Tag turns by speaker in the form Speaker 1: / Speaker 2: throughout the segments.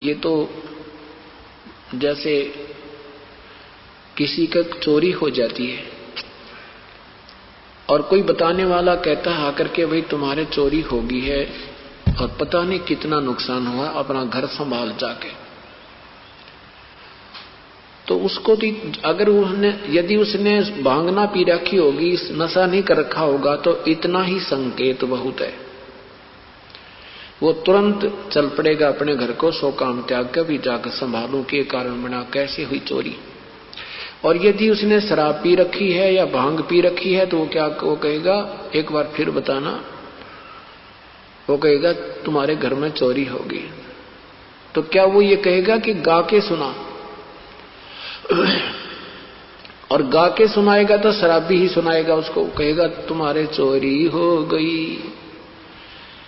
Speaker 1: ये तो जैसे किसी का चोरी हो जाती है और कोई बताने वाला कहता है आकर के भाई तुम्हारे चोरी होगी है और पता नहीं कितना नुकसान हुआ, अपना घर संभाल जाके। तो उसको अगर यदि उसने भांग ना पी रखी होगी, नशा नहीं कर रखा होगा, तो इतना ही संकेत बहुत है। वो तुरंत चल पड़ेगा अपने घर को, सो काम त्याग कर भी जाकर संभालूं के कारण बना कैसे हुई चोरी। और यदि उसने शराब पी रखी है या भांग पी रखी है तो वो कहेगा एक बार फिर बताना, वो कहेगा तुम्हारे घर में चोरी होगी। तो क्या वो ये कहेगा कि गा के सुना? और गा के सुनाएगा तो शराबी ही सुनाएगा उसको, कहेगा तुम्हारे चोरी हो गई।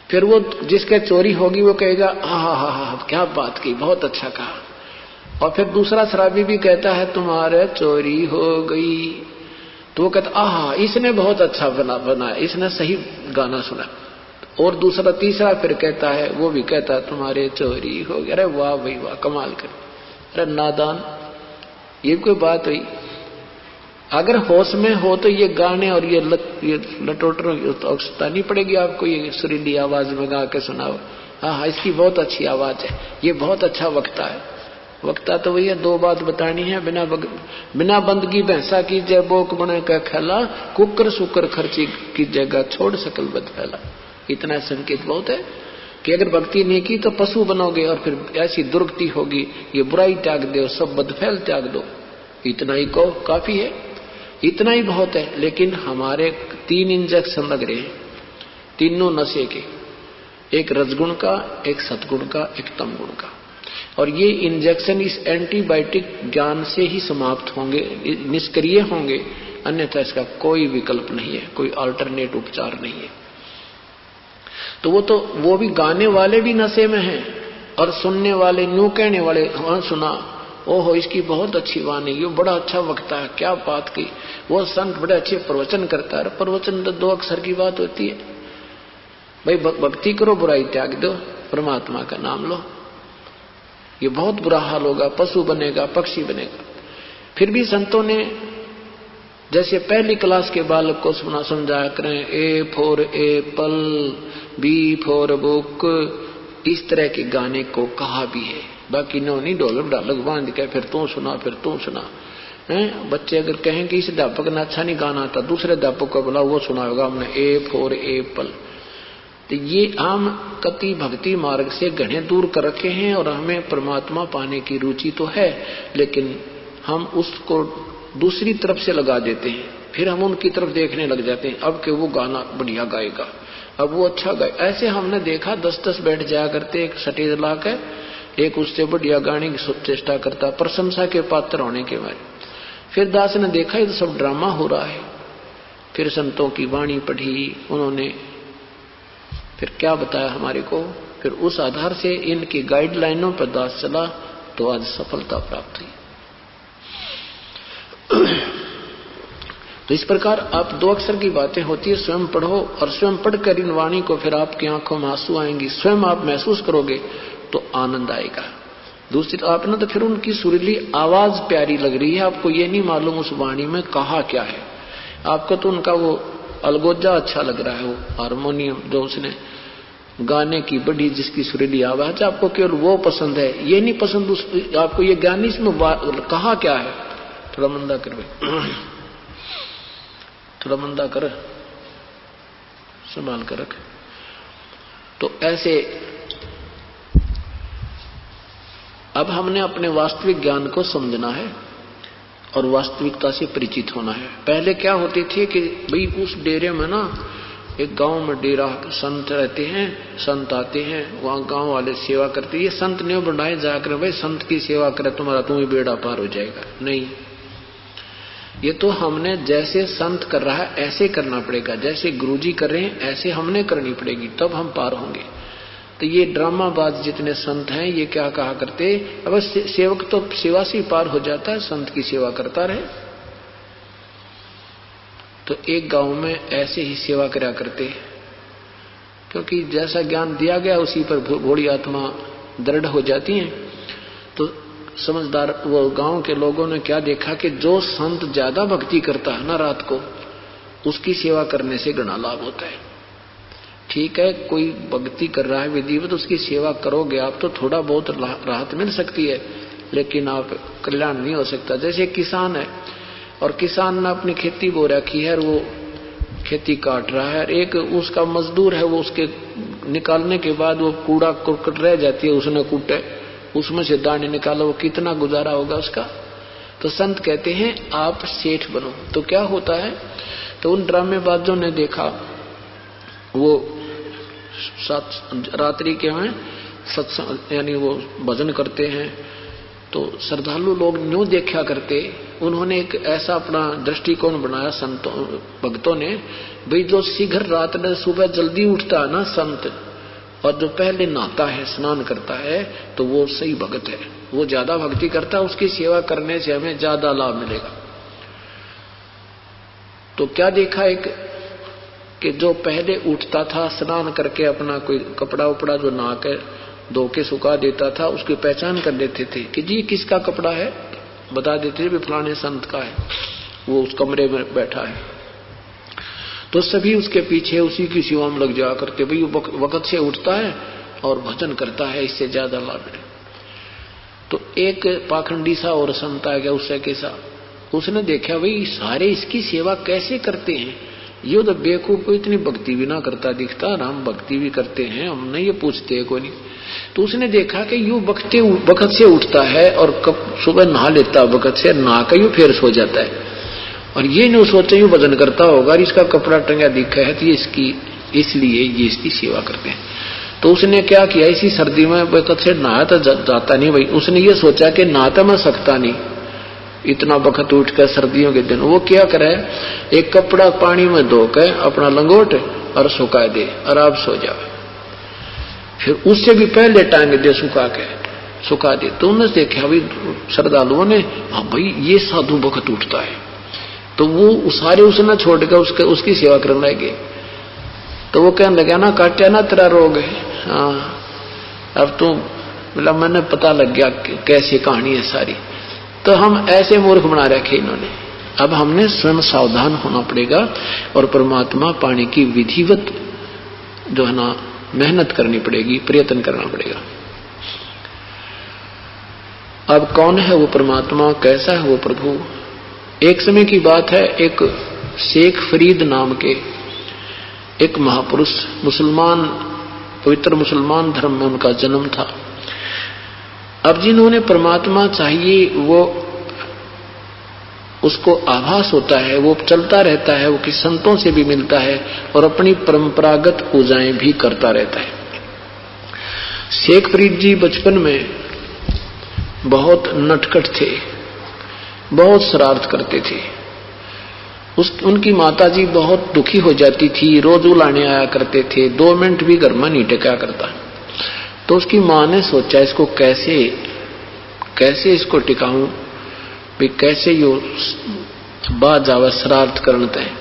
Speaker 1: फिर वो जिसके चोरी होगी वो कहेगा हा क्या बात की, बहुत अच्छा कहा। और फिर दूसरा शराबी भी कहता है तुम्हारे चोरी हो गई, तो वो कहता आहा इसने बहुत अच्छा बनाया, इसने सही गाना सुना। और दूसरा तीसरा फिर कहता है, वो भी कहता है तुम्हारे चोरी हो गई। अरे वाह भाई वाह, कमाल कर। अरे नादान, ये कोई बात हुई? अगर होश में हो तो ये गाने और ये लटोटर आवश्यकता नहीं पड़ेगी आपको, ये सुरीली आवाज में गा के सुनाओ। हाँ, इसकी बहुत अच्छी आवाज है, ये बहुत अच्छा वक्ता है। वक्ता तो वही है, दो बात बतानी है, बिना बंदगी भैंसा की जय बोक बने का खेला, कुकर सुकर खर्ची की जगह छोड़ सकल बद फैला। इतना संकेत बहुत है कि अगर भक्ति नहीं की तो पशु बनोगे और फिर ऐसी दुर्गति होगी, ये बुराई त्याग दो, सब बदफैल त्याग दो। इतना ही को काफी है, इतना ही बहुत है। लेकिन हमारे 3 इंजेक्शन लग रहे हैं, तीनों नशे के, एक रजगुण का, एक सतगुण का, एक तमगुण का। और ये इंजेक्शन इस एंटीबायोटिक ज्ञान से ही समाप्त होंगे, निष्क्रिय होंगे, अन्यथा इसका कोई विकल्प नहीं है, कोई अल्टरनेट उपचार नहीं है। तो वो भी गाने वाले भी नशे में हैं और सुनने वाले न्यू कहने वाले, हाँ सुना, ओहो इसकी बहुत अच्छी वाणी, ये बड़ा अच्छा वक्ता है, क्या बात की, वो संत बड़े अच्छे प्रवचन करता है। प्रवचन तो 2 अक्षर की बात होती है भाई, भक्ति करो, बुराई त्याग दो, परमात्मा का नाम लो। ये बहुत बुरा हाल होगा, पशु बनेगा, पक्षी बनेगा। फिर भी संतों ने जैसे पहली क्लास के बालक को समझाया करें, A for apple, B for book, इस तरह के गाने को कहा भी है। बाकी नो नहीं ढोलक ढालक बांध के फिर तू सुना, फिर तू सुना। बच्चे अगर कहें कि इस अध्यापक ने अच्छा नहीं गाना था, दूसरे अध्यापक को बोला, वो सुना होगा हमने ए फॉर एप्पल। तो ये हम कति भक्ति मार्ग से घने दूर कर रखे हैं और हमें परमात्मा पाने की रुचि तो है, लेकिन हम उसको दूसरी तरफ से लगा देते हैं। फिर हम उनकी तरफ देखने लग जाते हैं, अब कि वो गाना बढ़िया गाएगा, अब वो अच्छा गाए। ऐसे हमने देखा 10-10 बैठ जाया करते एक स्टेज ला के, एक उससे बढ़िया गाने की चेष्टा करता, प्रशंसा के पात्र होने के बाद। फिर दास ने देखा ये तो सब ड्रामा हो रहा है। फिर संतों की वाणी पढ़ी उन्होंने, फिर क्या बताया हमारे को, फिर उस आधार से इनकी गाइडलाइनों पर दास चला तो आज सफलता प्राप्त हुई। तो इस प्रकार आप 2 अक्षर की बातें होती है, स्वयं पढ़ो और स्वयं पढ़कर इन वाणी को फिर आपकी आंखों में आंसू आएंगी, स्वयं आप महसूस करोगे तो आनंद आएगा। दूसरी आपने तो फिर उनकी सुरीली आवाज प्यारी लग रही है, आपको ये नहीं मालूम उस वाणी में कहा क्या है। आपको तो उनका वो अलगोजा अच्छा लग रहा है, वो हारमोनियम जो उसने गाने की बड़ी जिसकी सुरीली आवाज, आपको केवल वो पसंद है, ये नहीं पसंद आपको ये ज्ञान इसमें कहा क्या है। थोड़ा मंदा कर भाई, थोड़ा मंदा कर, संभाल कर रख। तो ऐसे अब हमने अपने वास्तविक ज्ञान को समझना है और वास्तविकता से परिचित होना है। पहले क्या होती थी कि भाई उस डेरे में ना, एक गांव में डेरा, संत रहते हैं, संत आते हैं, वहां गांव वाले सेवा करते हैं। ये संत ने बनाए जाकर भाई संत की सेवा करे तुम्हारा तुम ही बेड़ा पार हो जाएगा, नहीं। ये तो हमने जैसे संत कर रहा है ऐसे करना पड़ेगा, जैसे गुरुजी कर रहे हैं ऐसे हमने करनी पड़ेगी, तब हम पार होंगे। तो ये ड्रामाबाज जितने संत हैं ये क्या कहा करते, अब सेवक तो सेवा से पार हो जाता है, संत की सेवा करता रहे। तो एक गांव में ऐसे ही सेवा करा करते, क्योंकि जैसा ज्ञान दिया गया उसी पर भोली आत्मा दृढ़ हो जाती हैं। तो समझदार वो गांव के लोगों ने क्या देखा कि जो संत ज्यादा भक्ति करता है ना रात को, उसकी सेवा करने से घना लाभ होता है। ठीक है, कोई भक्ति कर रहा है विधिवत, तो उसकी सेवा करोगे आप तो थोड़ा बहुत राहत मिल सकती है, लेकिन आप कल्याण नहीं हो सकता। जैसे किसान है और किसान ने अपनी खेती बो रखी है और वो खेती काट रहा है, एक उसका मजदूर है, वो उसके निकालने के बाद वो कूड़ा कुरकट रह जाती है, उसने कूटे, उसमें से दाने निकालो, वो कितना गुजारा होगा उसका। तो संत कहते हैं आप सेठ बनो। तो क्या होता है, तो उन ड्रामेबाजों ने देखा, वो रात्रि के में सत्संग यानी वो भजन करते हैं, तो श्रद्धालु लोग न्यू देखा करते। उन्होंने एक ऐसा अपना दृष्टिकोण बनाया संतों भक्तों ने, भाई जो शीघ्र रात में सुबह जल्दी उठता है ना संत, और जो पहले नहाता है स्नान करता है, तो वो सही भक्त है, वो ज्यादा भक्ति करता है, उसकी सेवा करने से हमें ज्यादा लाभ मिलेगा। तो क्या देखा एक कि जो पहले उठता था स्नान करके अपना कोई कपड़ा उपड़ा जो नहा के धो के सुखा देता था, उसकी पहचान कर देते थे कि जी किसका कपड़ा है, बता देते थे फलाने संत का है, वो उस कमरे में बैठा है। तो सभी उसके पीछे उसी की सेवा में लग जाया करते, भाई वक्त से उठता है और भजन करता है, इससे ज्यादा लाभ है। तो एक पाखंडी सा और संत आ गया उससे कैसा, उसने देखा भाई सारे इसकी सेवा कैसे करते हैं, ये तो बेवकूफ को इतनी भक्ति भी ना करता दिखता, हम भक्ति भी करते हैं, हमने ये पूछते हैं कोई नहीं। तो उसने देखा कि यूं वक्त से उठता है और सुबह नहा लेता, वक्त से नहा के यूं फिर सो जाता है, और ये नहीं सोचे यूं भजन करता होगा, इसका कपड़ा टंगा दिखा है तो ये इसकी, इसलिए ये इसकी सेवा करते हैं। तो उसने क्या किया, इसी सर्दी में वक्त से नहा तो जाता नहीं भाई, उसने ये सोचा कि नहाता मैं सकता नहीं इतना वक्त उठ कर सर्दियों के दिन, वो क्या करे, एक कपड़ा पानी में धोकर अपना लंगोट और सुखा दे और आप सो जाओ, फिर उससे भी पहले टांग दे सुखा दे। तो उन्होंने देखा भाई श्रद्धालुओं ने, हाँ भाई ये साधु वक्त उठता है, तो वो सारे उसने छोड़कर उसकी सेवा करने लगे। तो वो कहने लगा ना काटा ना तेरा रोग है, हाँ अब तो मतलब मैंने पता लग गया कैसी कहानी है सारी। तो हम ऐसे मूर्ख बना रखे इन्होंने, अब हमने स्वयं सावधान होना पड़ेगा और परमात्मा पाने की विधिवत जो है ना मेहनत करनी पड़ेगी, प्रयत्न करना पड़ेगा। अब कौन है वो परमात्मा, कैसा है वो प्रभु। एक समय की बात है, एक शेख फरीद नाम के एक महापुरुष, मुसलमान, पवित्र मुसलमान धर्म में उनका जन्म था। अब जिन्होंने परमात्मा चाहिए वो उसको आभास होता है, वो चलता रहता है, वो कि संतों से भी मिलता है और अपनी परंपरागत पूजाएं भी करता रहता है। शेख फरीद जी बचपन में बहुत नटखट थे, बहुत शरारत करते थे। उनकी माताजी बहुत दुखी हो जाती थी, रोज उलाने आया करते थे, 2 मिनट भी घर में नहीं टिका करता। तो उसकी मां ने सोचा इसको कैसे इसको टिकाऊं, भी कैसे यो बाज आवा शरारत करते हैं।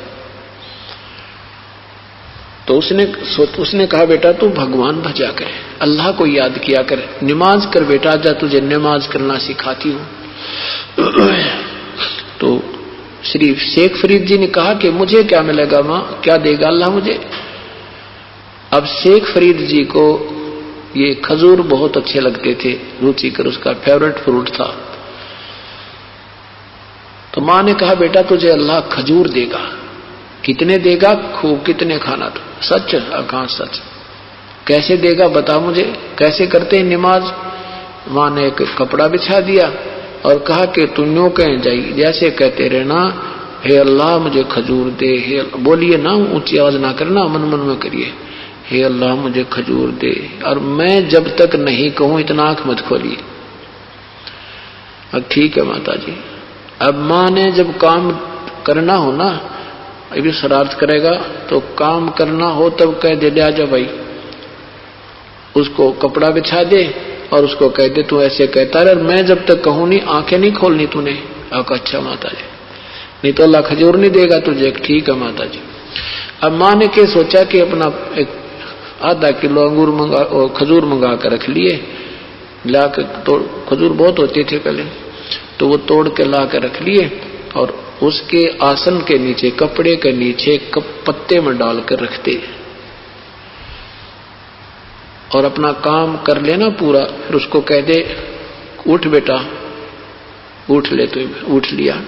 Speaker 1: तो उसने कहा बेटा तू भगवान भजा कर, अल्लाह को याद किया कर, नमाज कर बेटा, जा तुझे नमाज करना सिखाती हूं। तो श्री शेख फरीद जी ने कहा कि मुझे क्या मिलेगा मां, क्या देगा अल्लाह मुझे। अब शेख फरीद जी को ये खजूर बहुत अच्छे लगते थे, रुचिकर उसका फेवरेट फ्रूट था। तो मां ने कहा बेटा तुझे अल्लाह खजूर देगा। कितने देगा, खूब कितने खाना। तो सच, कहां सच, कैसे देगा बता मुझे, कैसे करते हैं नमाज। मां ने एक कपड़ा बिछा दिया और कहा कि तुम यूं कह जाई, जैसे कहते रहना हे अल्लाह मुझे खजूर दे, हे बोलिए ना, ऊंची आवाज ना करना, मन मन में करिए, हे अल्लाह मुझे खजूर दे, और मैं जब तक नहीं कहूं इतना आंख मत खोलिए। अब ठीक है माता जी। अब मां ने जब काम करना हो ना, अभी शरारत करेगा तो काम करना हो तब कह दे जा भाई, उसको कपड़ा बिछा दे और उसको कह दे तू ऐसे कहता रहे, मैं जब तक कहूं नहीं आंखें नहीं खोलनी तूने। अच्छा माता जी, नहीं तो अल्लाह खजूर नहीं देगा तुझे। ठीक है माता जी। अब मां ने क्या सोचा कि अपना एक आधा किलो अंगूर खजूर मंगा कर रख लिए ला के तोड़, खजूर बहुत होते थे पहले, तो वो तोड़ के ला के रख लिए और उसके आसन के नीचे, कपड़े के नीचे पत्ते में डाल कर रखते और अपना काम कर लेना पूरा। फिर उसको कह दे उठ बेटा, उठ ले, तो उठ लिया।